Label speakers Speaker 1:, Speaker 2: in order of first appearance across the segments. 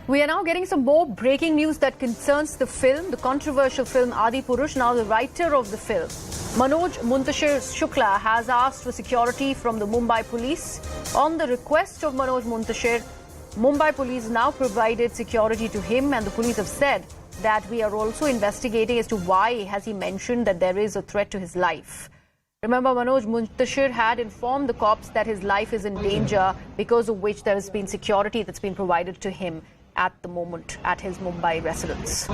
Speaker 1: We are now getting some more breaking news that concerns the film, the controversial film Adipurush. Now the writer of the film, Manoj Muntashir Shukla, has asked for security from the Mumbai Police. On the request of Manoj Muntashir, Mumbai Police now provided security to him, and the police have said that we are also investigating as to why has he mentioned that there is a threat to his life. Remember, Manoj Muntashir had informed the cops that his life is in danger, because of which there has been security that's been provided to him at the moment at his Mumbai residence.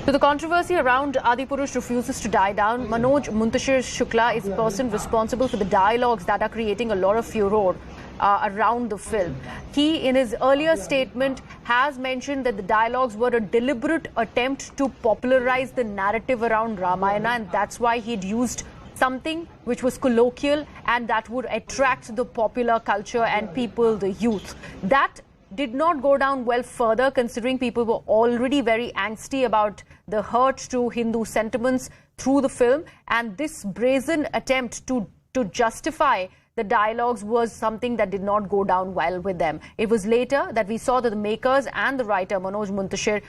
Speaker 1: So the controversy around Adipurush refuses to die down. Manoj Muntashir Shukla is the person responsible for the dialogues that are creating a lot of furor around the film. He, in his earlier statement, has mentioned that the dialogues were a deliberate attempt to popularize the narrative around Ramayana, and that's why he'd used something which was colloquial and that would attract the popular culture and people, the youth. That did not go down well further, considering people were already very angsty about the hurt to Hindu sentiments through the film, and this brazen attempt to justify the dialogues was something that did not go down well with them. It was later that we saw that the makers and the writer, Manoj Muntashir,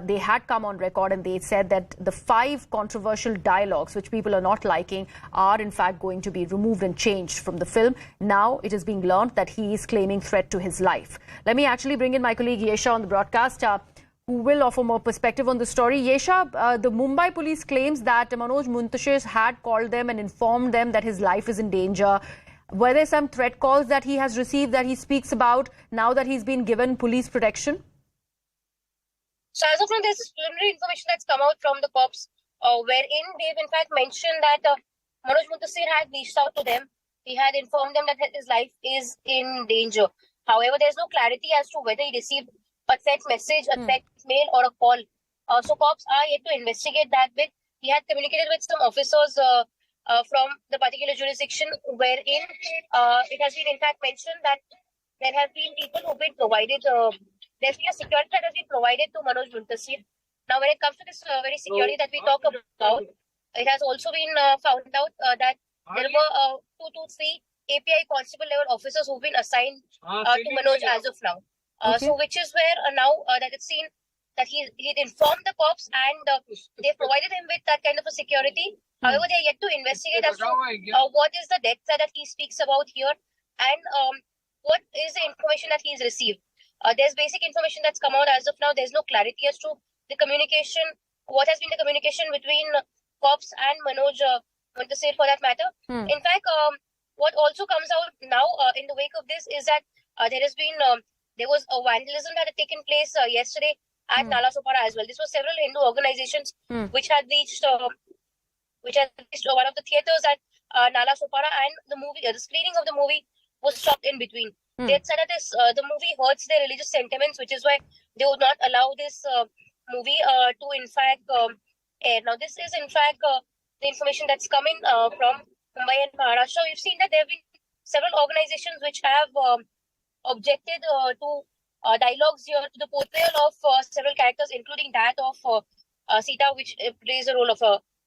Speaker 1: they had come on record and they said that the 5 controversial dialogues which people are not liking are in fact going to be removed and changed from the film. Now it is being learned that he is claiming threat to his life. Let me actually bring in my colleague Yesha on the broadcast, who will offer more perspective on the story. Yesha, the Mumbai police claims that Manoj Muntashir had called them and informed them that his life is in danger. Were there some threat calls that he has received that he speaks about now that he's been given police protection?
Speaker 2: So as of now, there's preliminary information that's come out from the cops, wherein they've in fact mentioned that Manoj Muntashir had reached out to them. He had informed them that his life is in danger. However, there's no clarity as to whether he received a threat message, a threat mail, or a call. So cops are yet to investigate that bit. He had communicated with some officers from the particular jurisdiction, wherein it has been in fact mentioned that there have been people who've been provided, there's been a security that has been provided to Manoj Muntashir. Now, when it comes to this very security that we talk about, it has also been found out that there were 2 to 3 API constable level officers who've been assigned to Manoj as of now. So which is where now that it's seen that he'd informed the cops and they provided him with that kind of a security. However, they are yet to investigate as to what is the death that he speaks about here and what is the information that he's received. There's basic information that's come out as of now. There's no clarity as to the communication, what has been the communication between cops and Manoj Muntashir for that matter. In fact, what also comes out now in the wake of this is that there was a vandalism that had taken place yesterday at Nala Sopara as well. This was several Hindu organizations which had reached one of the theatres at Nala Sopara, and the screening of the movie was stopped in between. They had said that the movie hurts their religious sentiments, which is why they would not allow this movie to in fact air. Now, this is in fact the information that's coming from Mumbai and Maharashtra. We've seen that there have been several organizations which have objected to dialogues here, to the portrayal of several characters, including that of Sita, which plays a role of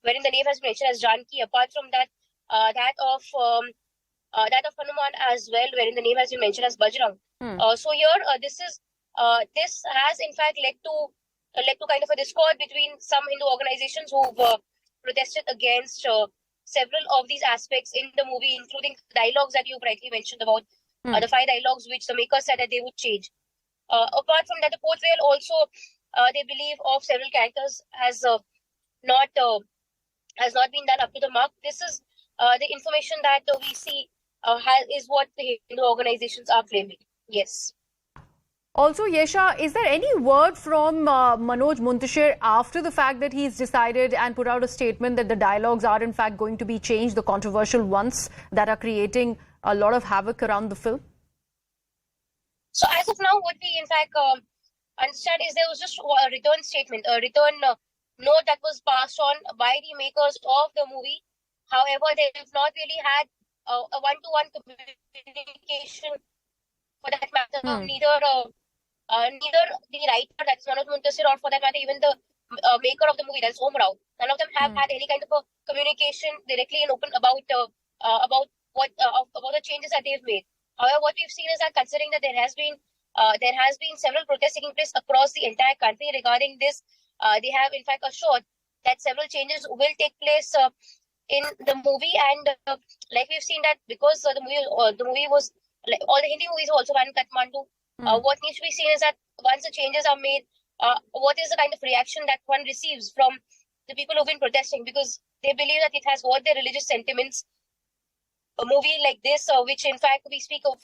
Speaker 2: wherein the name has been mentioned as Janki. Apart from that, that of Hanuman as well, wherein the name has been mentioned as Bajrang. So here, this has in fact led to kind of a discord between some Hindu organizations who've protested against several of these aspects in the movie, including dialogues that you've rightly mentioned about, the 5 dialogues which the makers said that they would change. Apart from that, the portrayal also, they believe, of several characters has not been done up to the mark. This is the information that we see is what the Hindu organizations are claiming. Yes.
Speaker 1: Also, Yesha, is there any word from Manoj Muntashir after the fact that he's decided and put out a statement that the dialogues are in fact going to be changed, the controversial ones that are creating a lot of havoc around the film?
Speaker 2: So as of now, what we in fact understand is there was just a return statement, a return note that was passed on by the makers of the movie. However, they have not really had a one-to-one communication for that matter. Neither the writer, that's Manoj Muntashir, or for that matter, even the maker of the movie, that's Om Rao. None of them have had any kind of a communication directly and open about the changes that they've made. However, what we've seen is that considering that there has been several protests taking place across the entire country regarding this, they have in fact assured that several changes will take place in the movie, and like we've seen that because the movie was like all the Hindi movies were also banned in Kathmandu. What needs to be seen is that once the changes are made, what is the kind of reaction that one receives from the people who've been protesting, because they believe that it has hurt their religious sentiments. A movie like this, which in fact we speak of,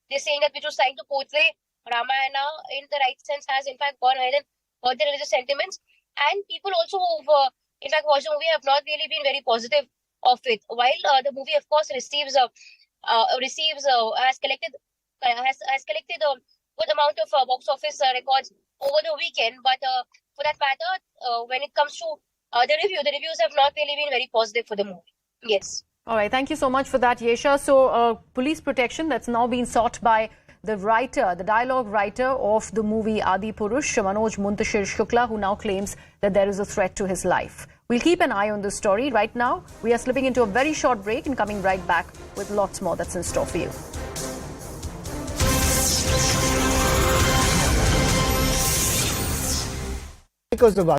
Speaker 2: they're saying that which was trying to portray Ramayana in the right sense, has in fact gone ahead and hurt their religious sentiments. And people also who've in fact watched the movie have not really been very positive of it. While the movie, of course, has collected a good amount of box office records over the weekend, but for that matter, when it comes to the reviews have not really been very positive for the movie. Yes.
Speaker 1: All right, thank you so much for that, Yesha. So, police protection that's now been sought by the writer, the dialogue writer of the movie Adipurush, Manoj Muntashir Shukla, who now claims that there is a threat to his life. We'll keep an eye on this story. Right now, we are slipping into a very short break and coming right back with lots more that's in store for you.
Speaker 3: Because the